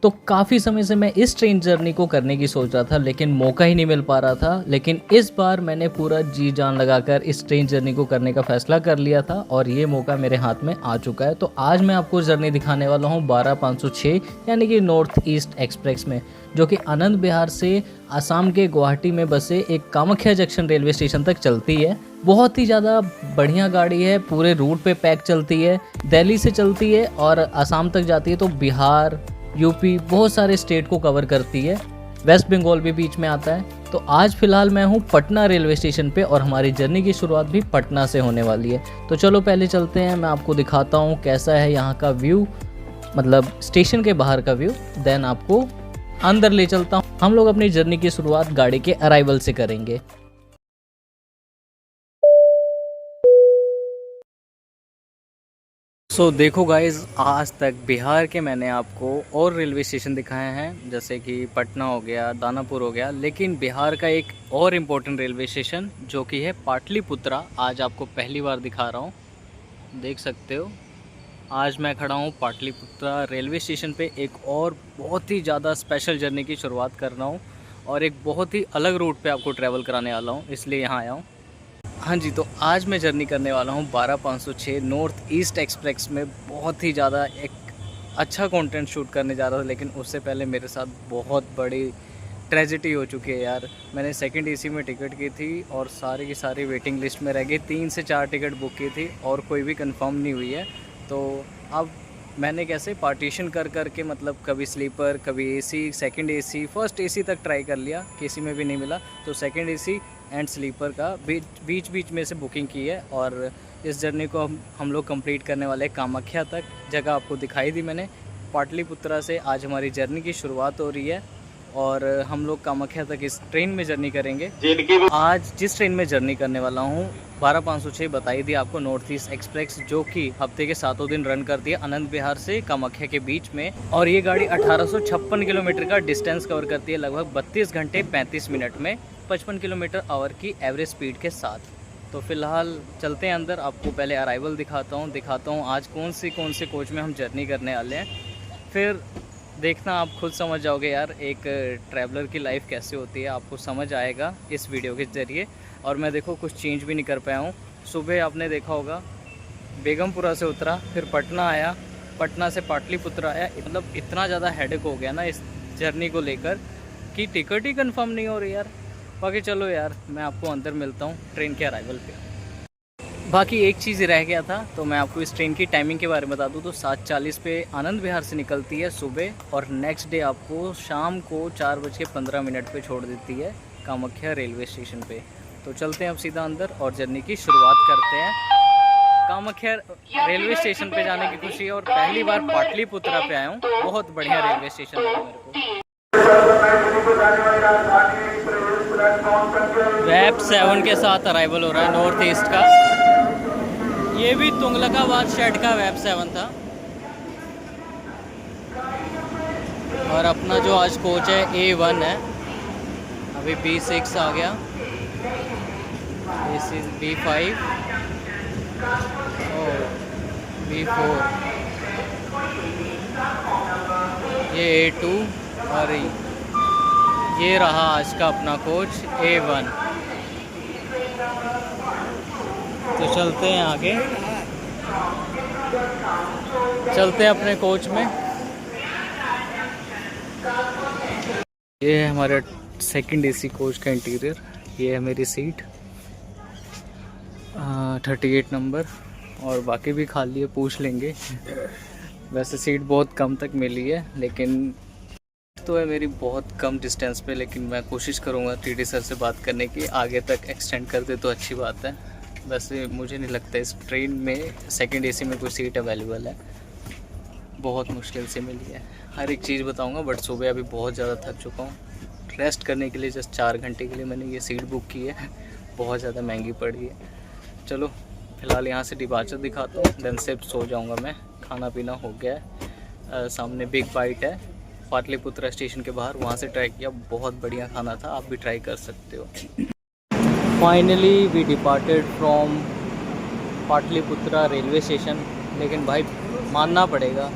तो काफ़ी समय से मैं इस ट्रेन जर्नी को करने की सोच रहा था, लेकिन मौका ही नहीं मिल पा रहा था। लेकिन इस बार मैंने पूरा जी जान लगाकर इस ट्रेन जर्नी को करने का फ़ैसला कर लिया था और ये मौका मेरे हाथ में आ चुका है। तो आज मैं आपको जर्नी दिखाने वाला हूँ 12506 यानी कि नॉर्थ ईस्ट एक्सप्रेस में, जो कि आनंद विहार से आसाम के गुवाहाटी में बसे एक कामाख्या जंक्शन रेलवे स्टेशन तक चलती है। बहुत ही ज़्यादा बढ़िया गाड़ी है, पूरे रूट पे पैक चलती है। दिल्ली से चलती है और आसाम तक जाती है, तो बिहार, यूपी, बहुत सारे स्टेट को कवर करती है। वेस्ट बंगाल भी बीच में आता है। तो आज फ़िलहाल मैं हूँ पटना रेलवे स्टेशन पे और हमारी जर्नी की शुरुआत भी पटना से होने वाली है। तो चलो पहले चलते हैं, मैं आपको दिखाता हूँ कैसा है यहाँ का व्यू, मतलब स्टेशन के बाहर का व्यू। देन आपको अंदर ले चलता हूँ। हम लोग अपनी जर्नी की शुरुआत गाड़ी के अराइवल से करेंगे। देखो गाइज, आज तक बिहार के मैंने आपको और रेलवे स्टेशन दिखाए हैं, जैसे कि पटना हो गया, दानापुर हो गया, लेकिन बिहार का एक और इम्पोर्टेंट रेलवे स्टेशन जो कि है पाटलिपुत्रा, आज आपको पहली बार दिखा रहा हूँ। देख सकते हो, आज मैं खड़ा हूँ पाटलिपुत्रा रेलवे स्टेशन पे एक और बहुत ही ज़्यादा स्पेशल जर्नी की शुरुआत कर रहा हूँ और एक बहुत ही अलग रूट पे आपको ट्रैवल कराने वाला हूँ, इसलिए यहाँ आया हूँ। हाँ जी, तो आज मैं जर्नी करने वाला हूँ 12506 नॉर्थ ईस्ट एक्सप्रेस में। बहुत ही ज़्यादा एक अच्छा कंटेंट शूट करने जा रहा था, लेकिन उससे पहले मेरे साथ बहुत बड़ी ट्रेजेडी हो चुकी है यार। मैंने सेकंड एसी में टिकट की थी और सारी की सारी वेटिंग लिस्ट में रह गई। 3 से 4 टिकट बुक की थी और कोई भी कंफर्म नहीं हुई है। तो अब मैंने कैसे पार्टीशन कर के, मतलब कभी स्लीपर, कभी AC, second AC, first AC तक ट्राई कर लिया, किसी में भी नहीं मिला। तो सेकंड एसी एंड स्लीपर का बीच में से बुकिंग की है और इस जर्नी को हम लोग कंप्लीट करने वाले हैं कामाख्या तक। जगह आपको दिखाई दी मैंने। पाटलिपुत्रा से आज हमारी जर्नी की शुरुआत हो रही है और हम लोग कामाख्या तक इस ट्रेन में जर्नी करेंगे। आज जिस ट्रेन में जर्नी करने वाला हूँ 12506 बताई थी आपको, नॉर्थ ईस्ट एक्सप्रेस, जो कि हफ्ते के 7 दिन रन करती है आनंद विहार से कामाख्या के बीच में। और ये गाड़ी 1856 किलोमीटर का डिस्टेंस कवर करती है, लगभग 32 घंटे 35 मिनट में, 55 किलोमीटर आवर की एवरेज स्पीड के साथ। तो फिलहाल चलते हैं अंदर, आपको पहले अराइवल दिखाता हूँ आज कौन से कोच में हम जर्नी करने वाले हैं। फिर देखना, आप खुद समझ जाओगे यार एक ट्रैवलर की लाइफ कैसे होती है, आपको समझ आएगा इस वीडियो के ज़रिए। और मैं देखो कुछ चेंज भी नहीं कर पाया हूँ। सुबह आपने देखा होगा बेगमपुरा से उतरा, फिर पटना आया, पटना से पाटलिपुत्रा आया। मतलब इतना ज़्यादा हेडेक हो गया ना इस जर्नी को लेकर कि टिकट ही कंफर्म नहीं हो रही यार। बाकी चलो यार, मैं आपको अंदर मिलता हूँ ट्रेन के अराइवल पे। बाकी एक चीज़ रह गया था, तो मैं आपको इस ट्रेन की टाइमिंग के बारे में बता दूँ। तो 7:40 पे आनंद विहार से निकलती है सुबह और नेक्स्ट डे आपको शाम को 4:15 पे छोड़ देती है कामाख्या रेलवे स्टेशन पे। तो चलते हैं अब सीधा अंदर और जर्नी की शुरुआत करते हैं। कामाख्या रेलवे स्टेशन पे जाने की खुशी है और पहली बार पाटलिपुत्रा पे आया हूँ। बहुत बढ़िया रेलवे स्टेशन लगा मेरे को। वैप 7 के साथ अराइवल हो रहा है नॉर्थ ईस्ट का। ये भी तुंगलकाबाद शेड का वैप 7 था। और अपना जो आज कोच है A1 है, अभी B6 आ गया, दिस इज B5 और B4, ये A2 और ये रहा आज का अपना कोच A1। तो चलते हैं आगे, चलते हैं अपने कोच में। ये है हमारे सेकंड एसी कोच का इंटीरियर। ये है मेरी सीट 38 नंबर, और बाकी भी खाली है, पूछ लेंगे। वैसे सीट बहुत कम तक मिली है, लेकिन तो है मेरी बहुत कम डिस्टेंस पे, लेकिन मैं कोशिश करूँगा टीटी सर से बात करने की, आगे तक एक्सटेंड कर दे तो अच्छी बात है। वैसे मुझे नहीं लगता इस ट्रेन में सेकंड एसी में कोई सीट अवेलेबल है, बहुत मुश्किल से मिली है। हर एक चीज़ बताऊंगा, बट सुबह अभी बहुत ज़्यादा थक चुका हूँ। रेस्ट करने के लिए जस्ट 4 घंटे के लिए मैंने ये सीट बुक की है, बहुत ज़्यादा महंगी पड़ रही है। चलो फिलहाल यहाँ से डिपार्चर दिखाता हूँ, देन से सो जाऊँगा मैं। खाना पीना हो गया है। सामने बिग बाइट है पाटलिपुत्रा स्टेशन के बाहर, वहाँ से ट्राई किया, बहुत बढ़िया खाना था, आप भी ट्राई कर सकते हो। Finally we departed from Pataliputra railway station. लेकिन भाई मानना पड़ेगा,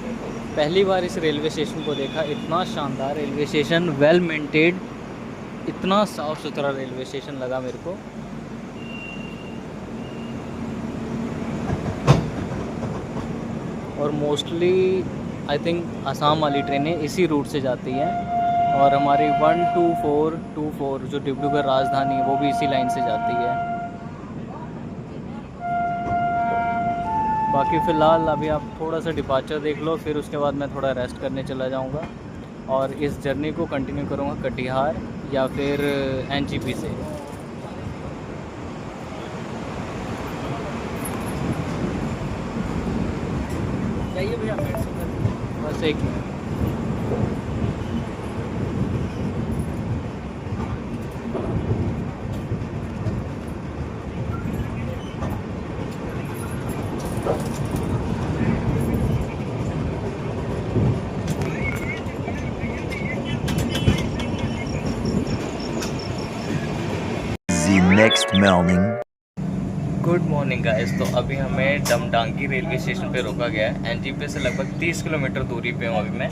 पहली बार इस रेलवे स्टेशन को देखा। इतना शानदार रेलवे स्टेशन, वेल मेंटेन्ड, इतना साफ़ सुथरा रेलवे स्टेशन लगा मेरे को। और मोस्टली आई थिंक आसाम वाली ट्रेनें इसी रूट से जाती हैं, और हमारी 12424 जो डिब्रूगढ़ राजधानी वो भी इसी लाइन से जाती है। बाकी फ़िलहाल अभी आप थोड़ा सा डिपार्चर देख लो, फिर उसके बाद मैं थोड़ा रेस्ट करने चला जाऊंगा और इस जर्नी को कंटिन्यू करूंगा कटिहार या फिर एनजीपी से। चाहिए भैया बस एक minute. Next morning. Good morning guys. तो अभी हमें डमडांगी रेलवे स्टेशन पे रोका गया है। एनजीपी से लगभग 30 किलोमीटर दूरी पे हूँ अभी मैं,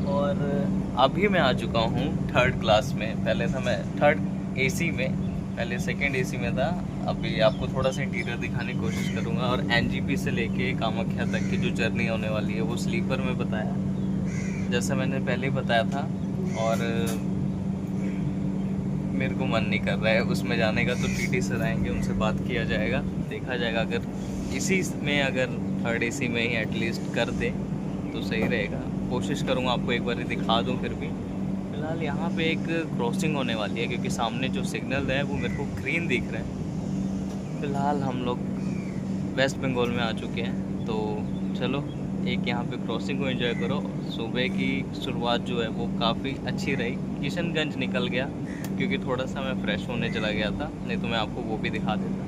और अभी मैं आ चुका हूँ 3rd क्लास में। पहले था मैं 3rd एसी में, पहले 2nd एसी में था। अभी आपको थोड़ा सा इंटीरियर दिखाने की कोशिश करूँगा। और एनजीपी से लेके कामाख्या तक की जो जर्नी होने वाली है वो स्लीपर में बताया, जैसा मैंने पहले बताया था। और मेरे को मन नहीं कर रहा है उसमें जाने का, तो टीटी सर आएंगे, उनसे बात किया जाएगा, देखा जाएगा। अगर इसी में अगर 3rd एसी में ही एटलीस्ट कर दे तो सही रहेगा। कोशिश करूँगा आपको एक बार दिखा दूँ। फिर भी फ़िलहाल यहाँ पे एक क्रॉसिंग होने वाली है, क्योंकि सामने जो सिग्नल है वो मेरे को ग्रीन दिख रहा है। फ़िलहाल हम लोग वेस्ट बंगाल में आ चुके हैं, तो चलो एक यहाँ पे क्रॉसिंग को एंजॉय करो। सुबह की शुरुआत जो है वो काफ़ी अच्छी रही। किशनगंज निकल गया क्योंकि थोड़ा सा मैं फ्रेश होने चला गया था, नहीं तो मैं आपको वो भी दिखा देता।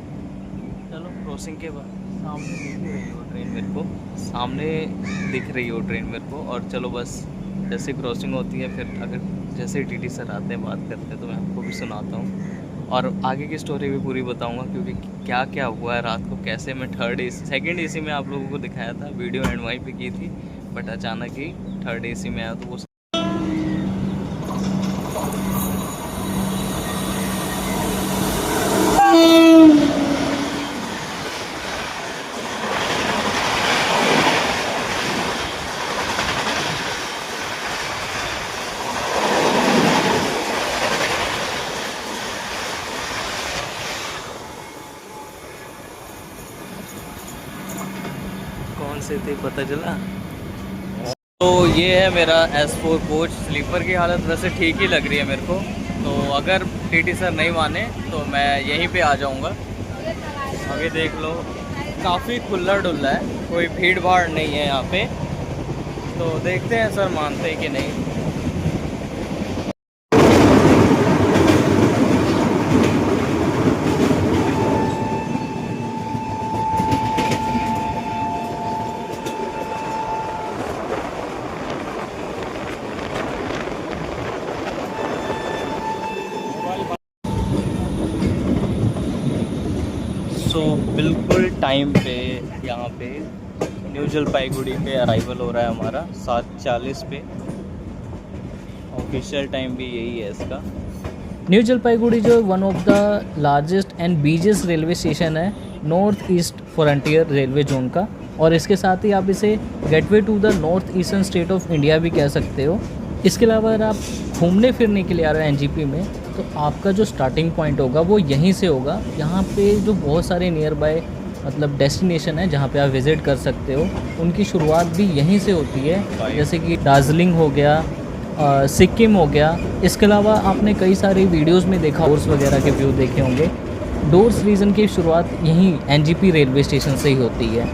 चलो क्रॉसिंग के बाद सामने दिख रही हो ट्रेन मेरे को, सामने दिख रही हो ट्रेन मेरे को। और चलो बस जैसे क्रॉसिंग होती है, फिर अगर जैसे टीटी सर आते हैं बात करते हैं तो मैं आपको भी सुनाता हूँ और आगे की स्टोरी भी पूरी बताऊंगा, क्योंकि क्या क्या हुआ है रात को, कैसे मैं 3rd एसी 2nd एसी में आप लोगों को दिखाया था, वीडियो एंड वहीं पे की थी, बट अचानक ही 3rd एसी में आया तो वो कौन से थे पता चला। तो ये है मेरा S4 कोच। स्लीपर की हालत वैसे ठीक ही लग रही है मेरे को, तो अगर टीटी सर नहीं माने तो मैं यहीं पे आ जाऊंगा। अभी देख लो काफ़ी खुला डुल्ला है, कोई भीड़ भाड़ नहीं है यहाँ पे, तो देखते हैं सर मानते हैं कि नहीं। सो बिल्कुल टाइम पे यहाँ पे न्यू जलपाईगुड़ी पे अराइवल हो रहा है हमारा 7:40 पे। ऑफिशियल टाइम भी यही है इसका। न्यू जलपाईगुड़ी जो one of the largest and biggest railway station है North East Frontier Railway zone का, और इसके साथ ही आप इसे gateway to the north eastern state of India भी कह सकते हो। इसके अलावा अगर आप घूमने फिरने के लिए आ रहे हैं एनजीपी में, तो आपका जो स्टार्टिंग पॉइंट होगा वो यहीं से होगा। यहाँ पे जो बहुत सारे नियर बाय मतलब डेस्टिनेशन है जहाँ पे आप विज़िट कर सकते हो, उनकी शुरुआत भी यहीं से होती है। जैसे कि दार्जिलिंग हो गया, सिक्किम हो गया। इसके अलावा आपने कई सारे वीडियोस में देखा, डोर्स वगैरह के व्यू देखे होंगे। डोर्स रीजन की शुरुआत यहीं एनजीपी रेलवे स्टेशन से ही होती है।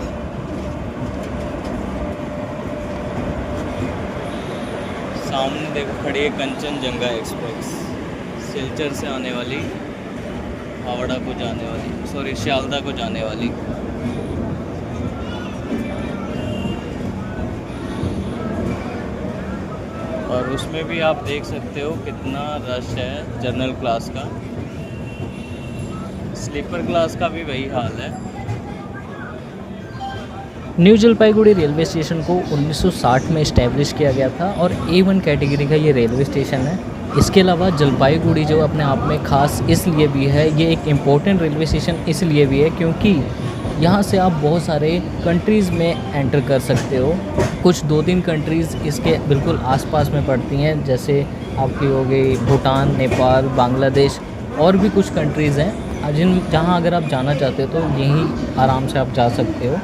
सामने देखो खड़ी है कंचनजंगा एक्सप्रेस, सिलचर से आने वाली, हावड़ा को जाने वाली, सॉरी सियालदा को जाने वाली। और उसमें भी आप देख सकते हो कितना रश है जनरल क्लास का। स्लीपर क्लास का भी वही हाल है। न्यू जलपाईगुड़ी रेलवे स्टेशन को 1960 में इस्टेब्लिश किया गया था और A1 कैटेगरी का ये रेलवे स्टेशन है। इसके अलावा जलपाईगुड़ी जो अपने आप में ख़ास इसलिए भी है, ये एक इम्पोर्टेंट रेलवे स्टेशन इसलिए भी है क्योंकि यहाँ से आप बहुत सारे कंट्रीज़ में एंटर कर सकते हो। कुछ 2-3 कंट्रीज़ इसके बिल्कुल आसपास में पड़ती हैं, जैसे आपकी हो गई भूटान, नेपाल, बांग्लादेश और भी कुछ कंट्रीज़ हैं जहाँ अगर आप जाना चाहते हो तो यहीं आराम से आप जा सकते हो।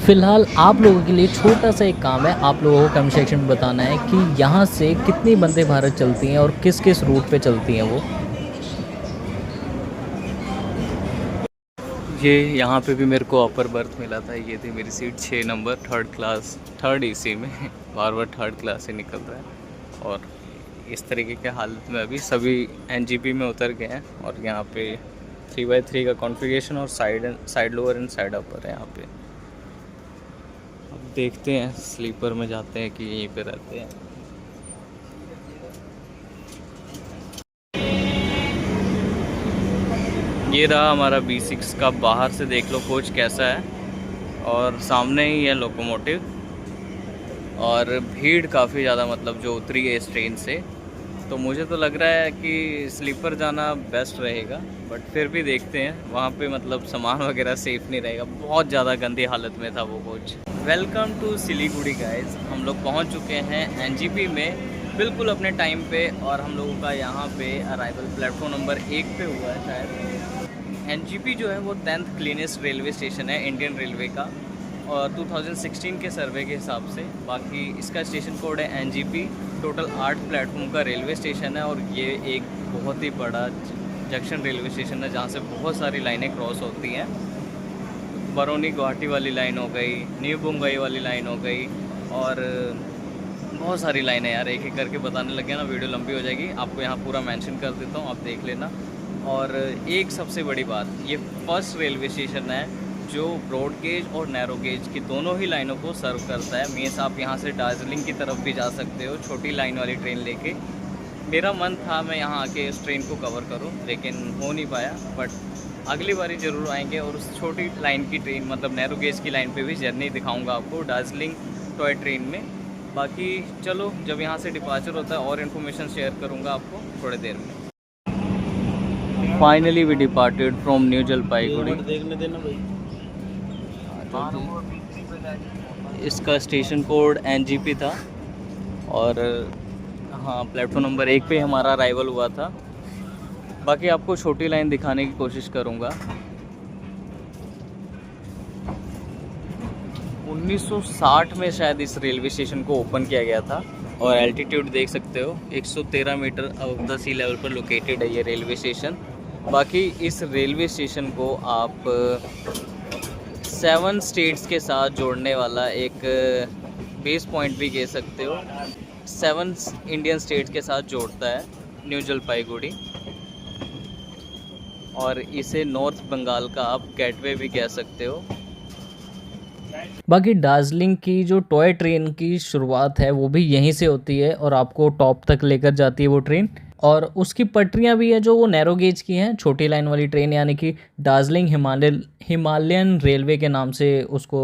फ़िलहाल आप लोगों के लिए छोटा सा एक काम है, आप लोगों को कमेंट सेक्शन में बताना है कि यहाँ से कितनी वंदे भारत चलती हैं और किस किस रूट पे चलती हैं वो। ये यहाँ पे भी मेरे को अपर बर्थ मिला था, ये थी मेरी seat 6 number, 3rd class, 3rd AC में, बार बार 3rd क्लास से निकल रहा है। और इस तरीके के हालत में अभी सभी NGP में उतर गए हैं और यहाँ पे 3x3 का कॉन्फ़िगरेशन और side lower and side upper है यहाँ पे। अब देखते हैं स्लीपर में जाते हैं कि यहीं पे रहते हैं। ये रहा हमारा B6 का, बाहर से देख लो कोच कैसा है और सामने ही है लोकोमोटिव। और भीड़ काफ़ी ज़्यादा, मतलब जो उतरी है इस ट्रेन से, तो मुझे तो लग रहा है कि स्लीपर जाना बेस्ट रहेगा, बट फिर भी देखते हैं। वहाँ पे मतलब सामान वगैरह सेफ़ नहीं रहेगा, बहुत ज़्यादा गंदी हालत में था वो coach. Welcome to Siliguri guys, हम लोग पहुँच चुके हैं NGP में बिल्कुल अपने टाइम पे। और हम लोगों का यहाँ पे अराइवल प्लेटफॉर्म नंबर 1 पे हुआ है शायद। NGP जो है वो 10th क्लीनेस्ट रेलवे स्टेशन है इंडियन रेलवे का, और 2016 के सर्वे के हिसाब से। बाकी इसका स्टेशन कोड है NGP। टोटल 8 प्लेटफॉर्म का रेलवे स्टेशन है और ये एक बहुत ही बड़ा जंक्शन रेलवे स्टेशन है जहाँ से बहुत सारी लाइनें क्रॉस होती हैं। बरौनी गुवाहाटी वाली लाइन हो गई, न्यू बुंगई वाली लाइन हो गई, और बहुत सारी लाइनें यार, एक एक करके बताने लगे ना वीडियो लंबी हो जाएगी। आपको यहाँ पूरा मेंशन कर देता हूँ, आप देख लेना। और एक सबसे बड़ी बात, ये फर्स्ट रेलवे स्टेशन है जो ब्रॉड गेज और नैरो गेज की दोनों ही लाइनों को सर्व करता है। मीन्स आप यहाँ से दार्जिलिंग की तरफ भी जा सकते हो छोटी लाइन वाली ट्रेन लेके। मेरा मन था मैं यहाँ आके उस ट्रेन को कवर करूँ, लेकिन हो नहीं पाया, बट अगली बारी ज़रूर आएंगे और उस छोटी लाइन की ट्रेन, मतलब नैरो गेज की लाइन पे भी जर्नी दिखाऊंगा आपको दार्जिलिंग टॉय ट्रेन में। बाकी चलो, जब यहाँ से डिपार्चर होता है और इन्फॉर्मेशन शेयर करूँगा आपको थोड़ी देर में। Finally we departed from New Jalpaiguri. देखने देना भाई। इसका स्टेशन कोड NGP था और हाँ, प्लेटफॉर्म नंबर 1 पे हमारा अराइवल हुआ था। बाकी आपको छोटी लाइन दिखाने की कोशिश करूँगा। 1960 में शायद इस रेलवे स्टेशन को ओपन किया गया था और एल्टीट्यूड देख सकते हो 113 metre above the sea level पर लोकेटेड है ये रेलवे स्टेशन। बाकी इस रेलवे स्टेशन को आप 7 स्टेट्स के साथ जोड़ने वाला एक बेस पॉइंट भी कह सकते हो। 7 इंडियन स्टेट्स के साथ जोड़ता है न्यू जलपाईगुड़ी, और इसे नॉर्थ बंगाल का आप गेटवे भी कह सकते हो। बाकी दार्जिलिंग की जो टॉय ट्रेन की शुरुआत है वो भी यहीं से होती है और आपको टॉप तक लेकर जाती है वो ट्रेन। और उसकी पटरियां भी है जो वो नैरो गेज की हैं, छोटी लाइन वाली ट्रेन, यानी कि दार्जिलिंग हिमालयन रेलवे के नाम से उसको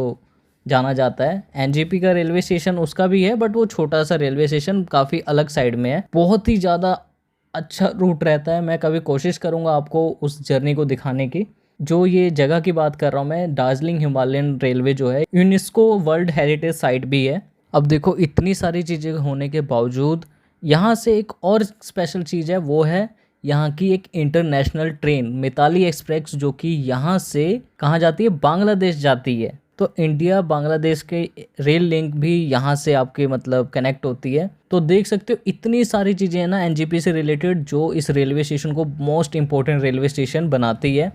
जाना जाता है। NGP का रेलवे स्टेशन उसका भी है, बट वो छोटा सा रेलवे स्टेशन काफ़ी अलग साइड में है। बहुत ही ज़्यादा अच्छा रूट रहता है। मैं कभी कोशिश करूँगा आपको उस जर्नी को दिखाने की। जो ये जगह की बात कर रहा हूँ मैं, दार्जिलिंग हिमालयन रेलवे जो है यूनेस्को वर्ल्ड हेरिटेज साइट भी है। अब देखो, इतनी सारी चीज़ें होने के बावजूद यहाँ से एक और स्पेशल चीज़ है, वो है यहाँ की एक इंटरनेशनल ट्रेन मिताली एक्सप्रेस, जो कि यहाँ से कहाँ जाती है, बांग्लादेश जाती है। तो इंडिया बांग्लादेश के रेल लिंक भी यहाँ से आपके मतलब कनेक्ट होती है। तो देख सकते हो इतनी सारी चीज़ें हैं ना NGP से रिलेटेड, जो इस रेलवे स्टेशन को मोस्ट इम्पोर्टेंट रेलवे स्टेशन बनाती है।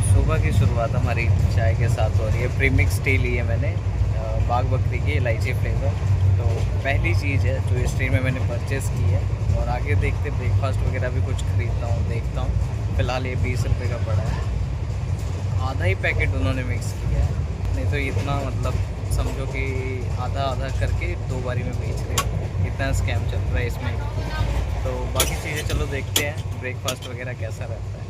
सुबह की शुरुआत हमारी चाय के साथ हो रही है। प्रीमिक्स टी ली है मैंने, बाग बकरी की इलायची फ्लेवर। तो पहली चीज़ है जो इस ट्रेन में मैंने परचेज़ की है, और आगे देखते ब्रेकफास्ट वगैरह भी कुछ ख़रीदता हूँ, देखता हूँ। फ़िलहाल ये 20 रुपये का पड़ा है, आधा ही पैकेट उन्होंने मिक्स किया है, नहीं तो इतना मतलब समझो कि आधा आधा करके 2 बारी में बेच रहे हैं। इतना स्कैम चल रहा है इसमें। तो बाकी चीज़ें चलो देखते हैं ब्रेकफास्ट वगैरह कैसा रहता है।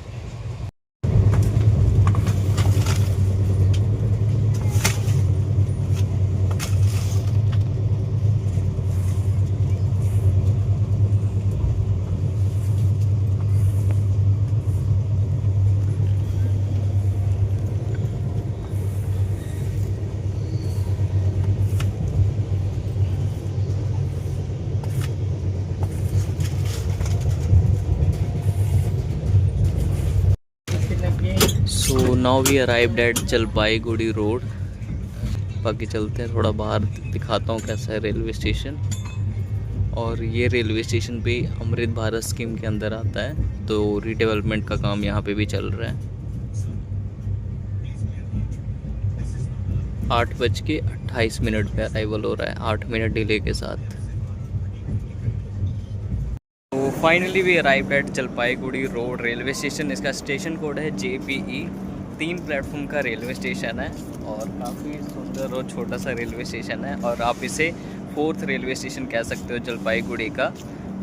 Now we arrived at Jalpaiguri Road. बाकी चलते हैं, थोड़ा बाहर दिखाता हूँ कैसा है रेलवे स्टेशन। और ये रेलवे स्टेशन भी अमृत भारत स्कीम के अंदर आता है, तो रीडेवलपमेंट का काम यहाँ पे भी चल रहा है। 8:28 पे अराइवल हो रहा है, 8 मिनट डिले के साथ। तो finally we arrived at Jalpaiguri Road railway station. इसका स्टेशन कोड है JPE। 3 प्लेटफॉर्म का रेलवे स्टेशन है और काफ़ी सुंदर और छोटा सा रेलवे स्टेशन है, और आप इसे 4th रेलवे स्टेशन कह सकते हो जलपाईगुड़ी का।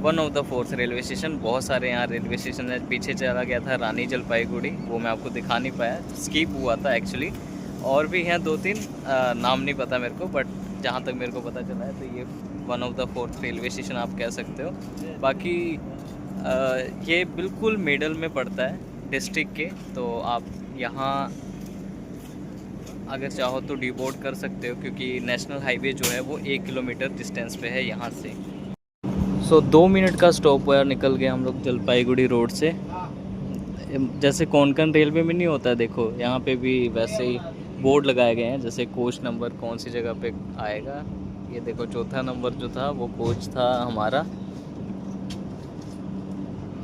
1 of the 4th railway station. बहुत सारे यहाँ रेलवे स्टेशन है। पीछे चला गया था रानी जलपाईगुड़ी, वो मैं आपको दिखा नहीं पाया, स्किप हुआ था एक्चुअली। और भी हैं 2-3 नाम नहीं पता मेरे को, बट जहाँ तक मेरे को पता चला है तो ये 1 of the 4th railway station आप कह सकते हो। बाकी ये बिल्कुल मिडल में पड़ता है डिस्ट्रिक्ट के, तो आप यहाँ अगर चाहो तो डिबोर्ड कर सकते हो, क्योंकि नेशनल हाईवे जो है वो 1 किलोमीटर डिस्टेंस पे है यहाँ से। 2 मिनट का स्टॉप हुआ, निकल गए हम लोग जलपाईगुड़ी रोड से। जैसे कोंकण रेलवे में नहीं होता, देखो यहाँ पे भी वैसे ही बोर्ड लगाए गए हैं, जैसे कोच नंबर कौन सी जगह पे आएगा। ये देखो 4था नंबर जो था वो कोच था हमारा।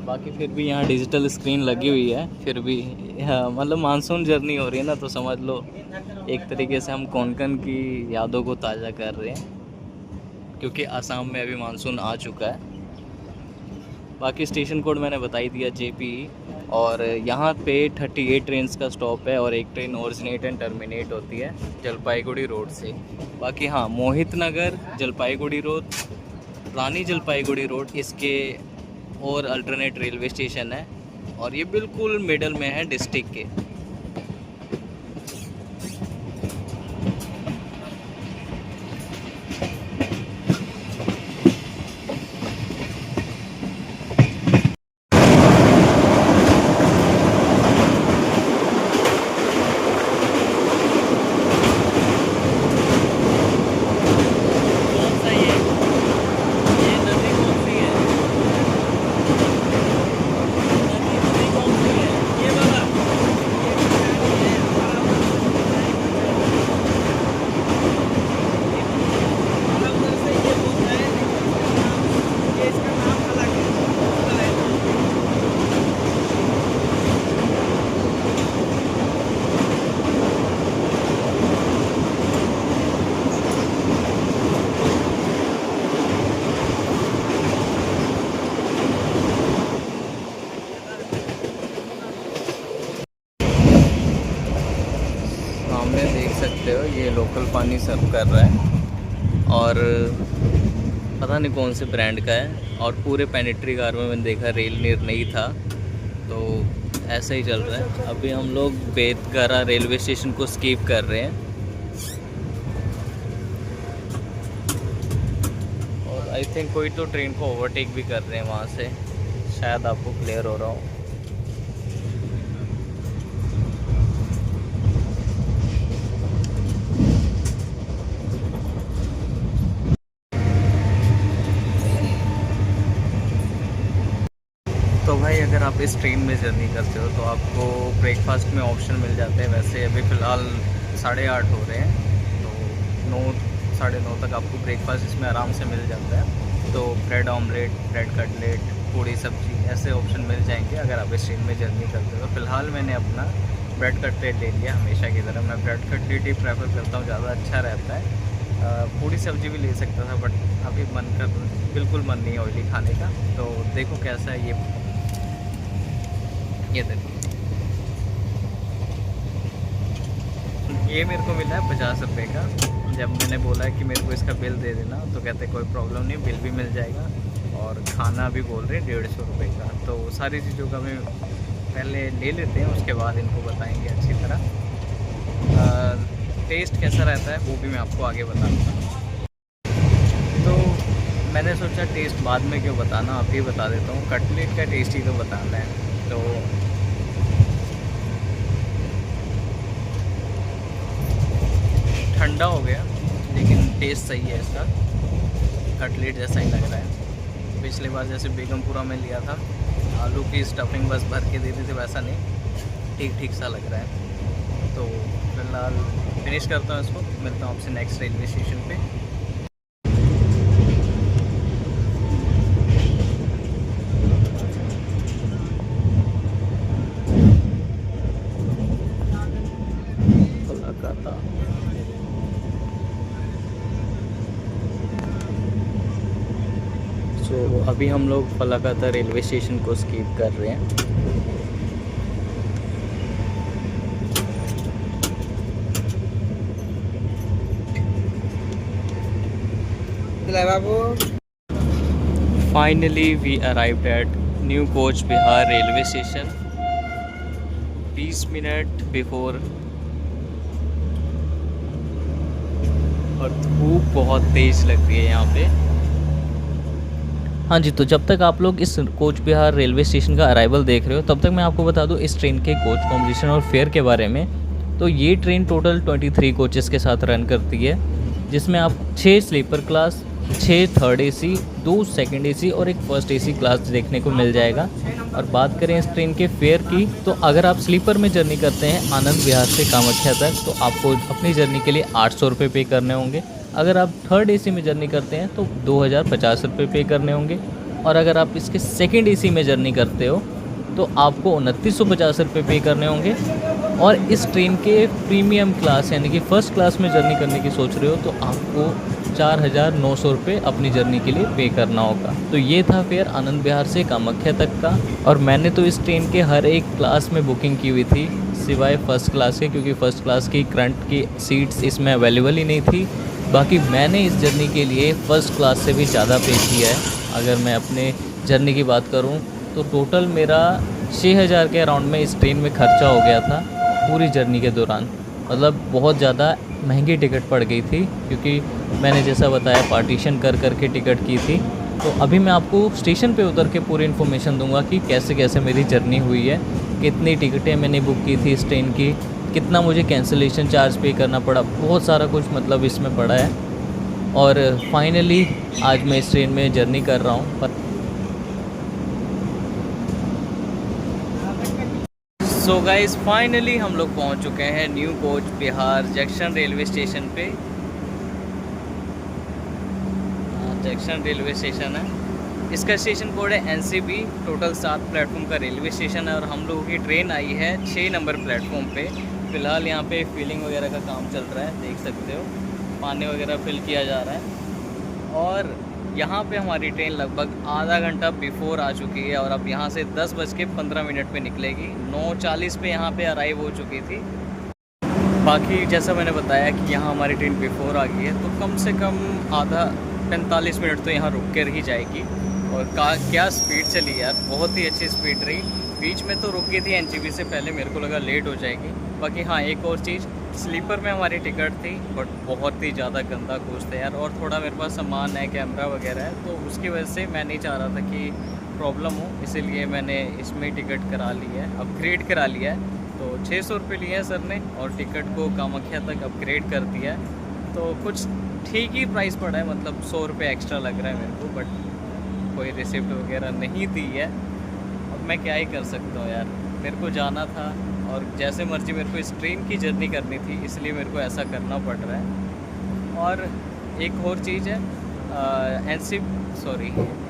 बाकी फिर भी यहाँ डिजिटल स्क्रीन लगी हुई है, फिर भी मतलब मानसून जर्नी हो रही है ना, तो समझ लो एक तरीके से हम कोंकण की यादों को ताज़ा कर रहे हैं, क्योंकि असम में अभी मानसून आ चुका है। बाकी स्टेशन कोड मैंने बता ही दिया JPE। और यहाँ पे 38 ट्रेन का स्टॉप है और एक ट्रेन ओरिजिनेट एंड टर्मिनेट होती है जलपाईगुड़ी रोड से। बाकी हाँ, मोहित नगर, जलपाईगुड़ी रोड, रानी जलपाईगुड़ी रोड इसके और अल्टरनेट रेलवे स्टेशन है, और ये बिल्कुल मिडल में है डिस्ट्रिक्ट के। सामने देख सकते हो ये लोकल पानी सर्व कर रहा है, और पता नहीं कौन से ब्रांड का है। और पूरे पेनिट्री कार में मैंने देखा रेल नीर नहीं था, तो ऐसा ही चल रहा है। अभी हम लोग बेतगारा रेलवे स्टेशन को स्किप कर रहे हैं, और आई थिंक कोई तो ट्रेन को ओवरटेक भी कर रहे हैं वहाँ से, शायद आपको क्लियर हो रहा हो। तो भाई अगर आप इस ट्रेन में जर्नी करते हो तो आपको ब्रेकफास्ट में ऑप्शन मिल जाते हैं। वैसे अभी फ़िलहाल 8:30 हो रहे हैं, तो 9 साढ़े 9 तक आपको ब्रेकफास्ट इसमें आराम से मिल जाता है। तो ब्रेड ऑमलेट, ब्रेड कटलेट, पूड़ी सब्जी ऐसे ऑप्शन मिल जाएंगे अगर आप इस ट्रेन में जर्नी करते हो। फ़िलहाल मैंने अपना ब्रेड कटलेट ले लिया, हमेशा की तरह मैं ब्रेड कटलेट ही प्रेफर करता हूँ, ज़्यादा अच्छा रहता है। पूड़ी सब्जी भी ले सकता था, बट अभी मन कर बिल्कुल मन नहीं है ऑयली खाने का। तो देखो कैसा है ये देखो, ये मेरे को मिला है 50 रुपये का। जब मैंने बोला कि मेरे को इसका बिल दे देना, तो कहते कोई प्रॉब्लम नहीं, बिल भी मिल जाएगा, और खाना भी बोल रहे हैं 150 रुपये का। तो सारी चीज़ों का मैं पहले ले लेते हैं, उसके बाद इनको बताएंगे अच्छी तरह। टेस्ट कैसा रहता है वो भी मैं आपको आगे बताऊँगा। तो मैंने सोचा टेस्ट बाद में क्यों बताना, आप ही बता देता हूँ। कटलेट का टेस्ट ही तो बताना है। तो ठंडा हो गया, लेकिन टेस्ट सही है इसका, कटलेट जैसा ही लग रहा है। पिछली बार जैसे बेगमपुरा में लिया था, आलू की स्टफिंग बस भर के देते थे, वैसा नहीं, ठीक ठीक सा लग रहा है। तो फिलहाल फिनिश करता हूँ इसको, मिलता हूँ आपसे नेक्स्ट रेलवे स्टेशन पे। तो अभी हम लोग फलाकाता रेलवे स्टेशन को स्किप कर रहे हैं। Finally we arrived at new Cooch Behar railway station 20 minute before, और धूप बहुत तेज़ लग रही है यहाँ पे। हाँ जी, तो जब तक आप लोग इस कोच बिहार रेलवे स्टेशन का अराइवल देख रहे हो तब तक मैं आपको बता दूँ इस ट्रेन के कोच कॉम्पोजिशन और फेयर के बारे में। तो ये ट्रेन टोटल 23 कोचेस के साथ रन करती है, जिसमें आप 6 sleeper class, 6 third AC, 2 second AC और एक फर्स्ट एसी क्लास देखने को मिल जाएगा। और बात करें इस ट्रेन के फेयर की, तो अगर आप स्लीपर में जर्नी करते हैं आनंद विहार से कामाख्या तक तो आपको अपनी जर्नी के लिए 800 रुपये पे करने होंगे। अगर आप थर्ड एसी में जर्नी करते हैं तो 2050 रुपये पे करने होंगे। और अगर आप इसके सेकंड एसी में जर्नी करते हो तो आपको 2950 रुपये पे करने होंगे। और इस ट्रेन के प्रीमियम क्लास यानी कि फ़र्स्ट क्लास में जर्नी करने की सोच रहे हो तो आपको 4900 रुपये अपनी जर्नी के लिए पे करना होगा। तो ये था फेयर आनंद विहार से कामाख्या तक का। और मैंने तो इस ट्रेन के हर एक क्लास में बुकिंग की हुई थी सिवाय फ़र्स्ट क्लास के, क्योंकि फ़र्स्ट क्लास की करंट की सीट्स इसमें अवेलेबल ही नहीं थी। बाकी मैंने इस जर्नी के लिए फ़र्स्ट क्लास से भी ज़्यादा पे किया है। अगर मैं अपने जर्नी की बात करूं तो टोटल मेरा 6000 के अराउंड में इस ट्रेन में खर्चा हो गया था पूरी जर्नी के दौरान। मतलब बहुत ज़्यादा महंगी टिकट पड़ गई थी, क्योंकि मैंने जैसा बताया पार्टीशन कर के टिकट की थी। तो अभी मैं आपको स्टेशन पे उतर के पूरी इन्फॉर्मेशन दूंगा कि कैसे कैसे मेरी जर्नी हुई है, कितनी टिकटें मैंने बुक की थी इस ट्रेन की, कितना मुझे कैंसिलेशन चार्ज पे करना पड़ा, बहुत सारा कुछ मतलब इसमें पड़ा है। और फाइनली आज मैं इस ट्रेन में जर्नी कर रहा हूँ। पर सो गाइस फाइनली हम लोग पहुँच चुके हैं new Cooch Bihar junction railway station पे। जंक्शन रेलवे स्टेशन है, इसका स्टेशन कोड है NCB। टोटल 7 प्लेटफॉर्म का रेलवे स्टेशन है और हम लोगों की ट्रेन आई है 6 नंबर प्लेटफॉर्म पे। फ़िलहाल यहाँ पे फिलिंग वगैरह का काम चल रहा है, देख सकते हो पानी वगैरह फिल किया जा रहा है। और यहाँ पे हमारी ट्रेन लगभग आधा घंटा बिफोर आ चुकी है और अब यहाँ से 10:15 पे निकलेगी। 9:40 पे यहाँ पे अराइव हो चुकी थी। बाकी जैसा मैंने बताया कि यहाँ हमारी ट्रेन बिफोर आ गई है तो कम से कम आधा 45 मिनट तो यहाँ रुक कर ही जाएगी। और क्या स्पीड चली यार, बहुत ही अच्छी स्पीड रही। बीच में तो रुक गई थी NGB से पहले, मेरे को लगा लेट हो जाएगी। बाकी हाँ, एक और चीज़, स्लीपर में हमारी टिकट थी बट बहुत ही ज़्यादा गंदा कोच था यार। और थोड़ा मेरे पास सामान है, कैमरा वगैरह है, तो उसकी वजह से मैं नहीं चाह रहा था कि प्रॉब्लम हो, इसीलिए मैंने इसमें टिकट करा ली है, अपग्रेड करा लिया है। तो 600 रुपये लिए हैं सर ने और टिकट को कामाख्या तक अपग्रेड कर दिया है। तो कुछ ठीक ही प्राइस पड़ा है, मतलब 100 रुपये एक्स्ट्रा लग रहा है मेरे को, बट कोई रिसिप्ट वगैरह नहीं दी है। अब मैं क्या ही कर सकता हूँ यार, मेरे को जाना था और जैसे मर्जी मेरे को इस ट्रेन की जर्नी करनी थी, इसलिए मेरे को ऐसा करना पड़ रहा है। और एक और चीज़ है,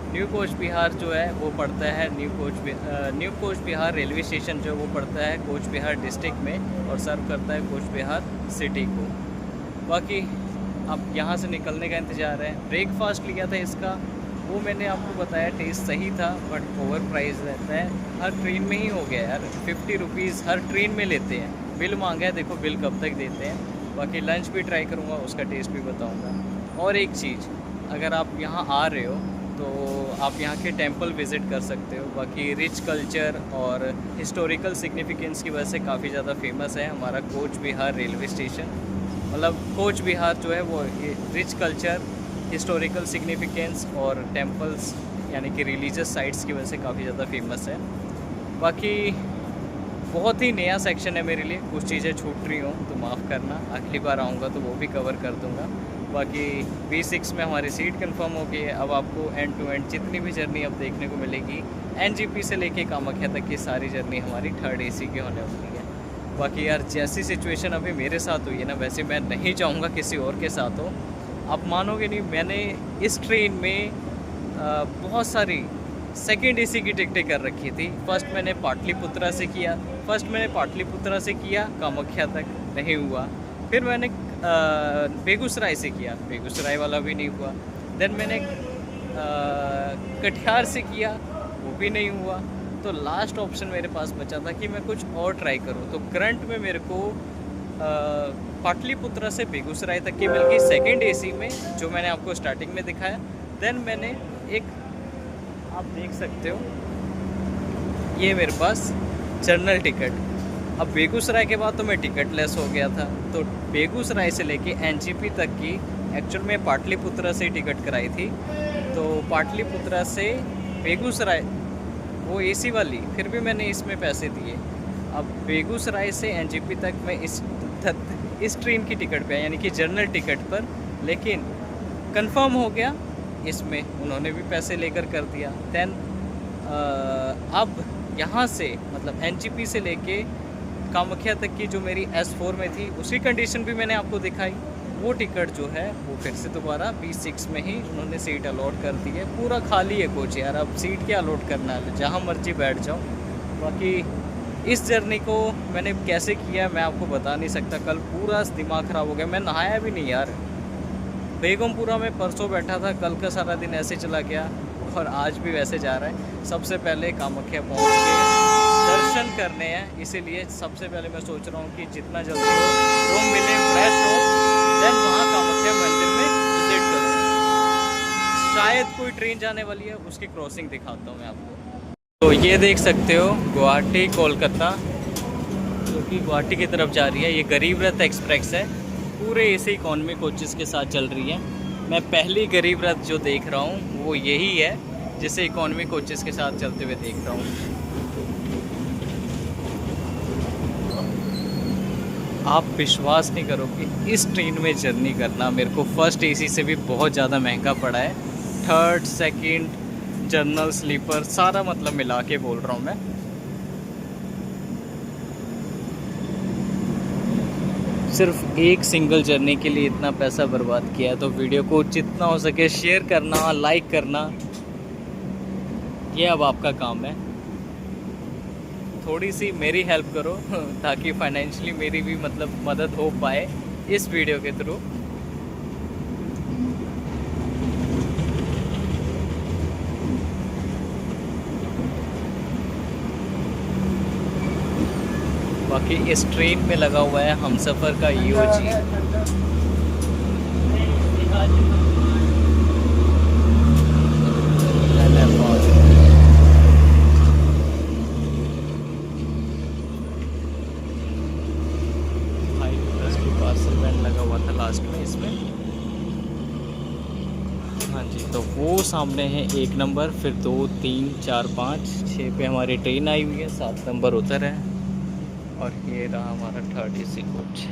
न्यू कोच बिहार जो है वो पड़ता है new Cooch Behar railway station जो वो पड़ता है कोच बिहार डिस्ट्रिक्ट में और सर्व करता है कोच बिहार सिटी को। बाकी अब यहाँ से निकलने का इंतज़ार है। ब्रेकफास्ट लिया था इसका, वो मैंने आपको बताया टेस्ट सही था बट ओवर प्राइस रहता है, हर ट्रेन में ही हो गया यार। 50 रुपीज़ हर ट्रेन में लेते हैं। बिल मांगा है, देखो बिल कब तक देते हैं। बाकी लंच भी ट्राई करूँगा, उसका टेस्ट भी बताऊँगा। और एक चीज़, अगर आप यहाँ आ रहे हो तो आप यहाँ के टेंपल विज़िट कर सकते हो। बाकी रिच कल्चर और हिस्टोरिकल सिग्निफिकेंस की वजह से काफ़ी ज़्यादा फेमस है हमारा कोच बिहार रेलवे स्टेशन। मतलब कोच बिहार जो है वो रिच कल्चर, हिस्टोरिकल सिग्निफिकेंस और टेंपल्स यानी कि रिलीजियस साइट्स की वजह से काफ़ी ज़्यादा फेमस है। बाकी बहुत ही नया सेक्शन है मेरे लिए, कुछ चीज़ें छूट रही हों तो माफ़ करना, अगली बार आऊँगा तो वो भी कवर कर दूँगा। बाकी B6 में हमारी सीट कंफर्म हो गई है। अब आपको एंड टू एंड जितनी भी जर्नी अब देखने को मिलेगी, NGP से लेके कामाख्या तक की सारी जर्नी हमारी थर्ड AC की होने वाली है। बाकी यार जैसी सिचुएशन अभी मेरे साथ हुई है ना, वैसे मैं नहीं चाहूँगा किसी और के साथ हो। आप मानोगे नहीं, मैंने इस ट्रेन में बहुत सारी सेकंड एसी की टिकटें कर रखी थी। फर्स्ट मैंने पाटलिपुत्रा से किया, कामाख्या तक नहीं हुआ। फिर मैंने बेगूसराय से किया, बेगूसराय वाला भी नहीं हुआ। देन मैंने कटिहार से किया, वो भी नहीं हुआ। तो लास्ट ऑप्शन मेरे पास बचा था कि मैं कुछ और ट्राई करूँ। तो करंट में मेरे को पाटलिपुत्रा से बेगूसराय तक की मिल गई सेकेंड एसी में, जो मैंने आपको स्टार्टिंग में दिखाया। देन मैंने एक, आप देख सकते हो ये मेरे पास जनरल टिकट। अब बेगूसराय के बाद तो मैं टिकट लेस हो गया था, तो बेगूसराय से लेके एनजीपी तक की एक्चुअल में पाटलिपुत्रा से ही टिकट कराई थी। तो पाटलिपुत्रा से बेगूसराय वो एसी वाली, फिर भी मैंने इसमें पैसे दिए। अब बेगूसराय से एनजीपी तक मैं इस ट्रेन की टिकट पे, यानी कि जनरल टिकट पर, लेकिन कंफर्म हो गया इसमें, उन्होंने भी पैसे लेकर कर दिया। देन अब यहाँ से मतलब एनजीपी से लेके कामाख्या तक की जो मेरी S4 में थी, उसकी कंडीशन भी मैंने आपको दिखाई। वो टिकट जो है वो फिर से दोबारा B6 में ही उन्होंने सीट अलॉट कर दी है। पूरा खाली है कोच यार, अब सीट क्या अलॉट करना है, जहाँ मर्जी बैठ जाओ। बाकी इस जर्नी को मैंने कैसे किया मैं आपको बता नहीं सकता। कल पूरा दिमाग ख़राब हो गया, मैं नहाया भी नहीं यार। बेगमपुरा में परसों बैठा था, कल का सारा दिन ऐसे चला गया और आज भी वैसे जा रहा है। सबसे पहले कामाख्या पहुँच के दर्शन करने हैं, इसीलिए सबसे पहले मैं सोच रहा हूँ कि जितना जल्दी हो रूम मिले, फ्रेश हो, देन वहाँ कामाख्या मंदिर में विजिट करूँ। शायद कोई ट्रेन जाने वाली है, उसकी क्रॉसिंग दिखाता हूँ मैं आपको। तो ये देख सकते हो गुवाहाटी कोलकाता, जो कि गुवाहाटी की तरफ जा रही है। ये गरीब रथ एक्सप्रेस है, पूरे ऐसे इकॉनमी कोचेस के साथ चल रही है। मैं पहली गरीब रथ जो देख रहा हूँ वो यही है, जिसे इकॉनमी कोचेस के साथ चलते हुए देख रहा हूँ। आप विश्वास नहीं करोगे, इस ट्रेन में जर्नी करना मेरे को फर्स्ट एसी से भी बहुत ज़्यादा महंगा पड़ा है। थर्ड, सेकंड, जनरल, स्लीपर सारा मतलब मिला के बोल रहा हूँ मैं। सिर्फ एक सिंगल जर्नी के लिए इतना पैसा बर्बाद किया है। तो वीडियो को जितना हो सके शेयर करना, लाइक करना, ये अब आपका काम है। थोड़ी सी मेरी हेल्प करो ताकि फाइनेंशियली मेरी भी मतलब मदद हो पाए इस वीडियो के थ्रू। बाकी इस ट्रेन में लगा हुआ है हमसफ़र का EOG। लगा हुआ था लास्ट में इसमें। हाँ जी, तो वो सामने है 1 नंबर, फिर 2, 3, 4, 5, 6 पे हमारी ट्रेन आई हुई है, 7 नंबर उधर है, और ये रहा हमारा 3rd AC कोच।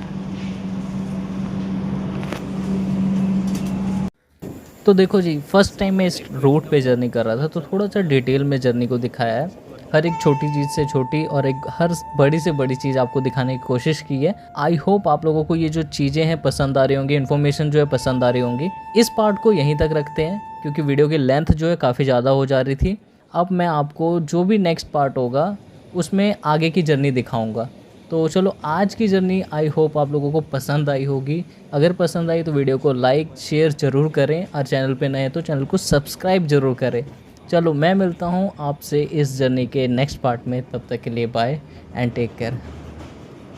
तो देखो जी, फर्स्ट टाइम मैं इस रूट पे जर्नी कर रहा था, तो थोड़ा सा डिटेल में जर्नी को दिखाया है। हर एक छोटी चीज़ से छोटी और एक हर बड़ी से बड़ी चीज़ आपको दिखाने की कोशिश की है। आई होप आप लोगों को ये जो चीज़ें हैं पसंद आ रही होंगी, इन्फॉर्मेशन जो है पसंद आ रही होंगी। इस पार्ट को यहीं तक रखते हैं क्योंकि वीडियो की लेंथ जो है काफ़ी ज़्यादा हो जा रही थी। अब मैं आपको जो भी नेक्स्ट पार्ट होगा उसमें आगे की जर्नी दिखाऊँगा। तो चलो, आज की जर्नी आई होप आप लोगों को पसंद आई होगी। अगर पसंद आई तो वीडियो को लाइक शेयर ज़रूर करें, और चैनल पे नए हैं तो चैनल को सब्सक्राइब ज़रूर करें। चलो, मैं मिलता हूँ आपसे इस जर्नी के नेक्स्ट पार्ट में, तब तक के लिए बाय एंड टेक केयर।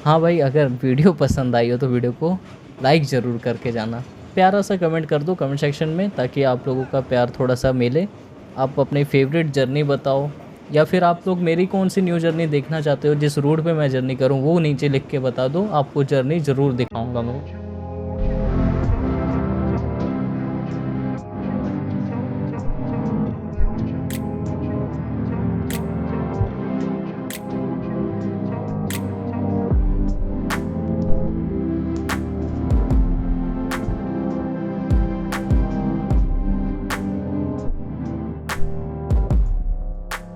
हाँ भाई, अगर वीडियो पसंद आई हो तो वीडियो को लाइक ज़रूर करके जाना, प्यारा सा कमेंट कर दो कमेंट सेक्शन में, ताकि आप लोगों का प्यार थोड़ा सा मिले। आप अपनी फेवरेट जर्नी बताओ, या फिर आप लोग मेरी कौन सी न्यू जर्नी देखना चाहते हो, जिस रूट पे मैं जर्नी करूं वो नीचे लिख के बता दो, आपको जर्नी ज़रूर दिखाऊंगा मैं।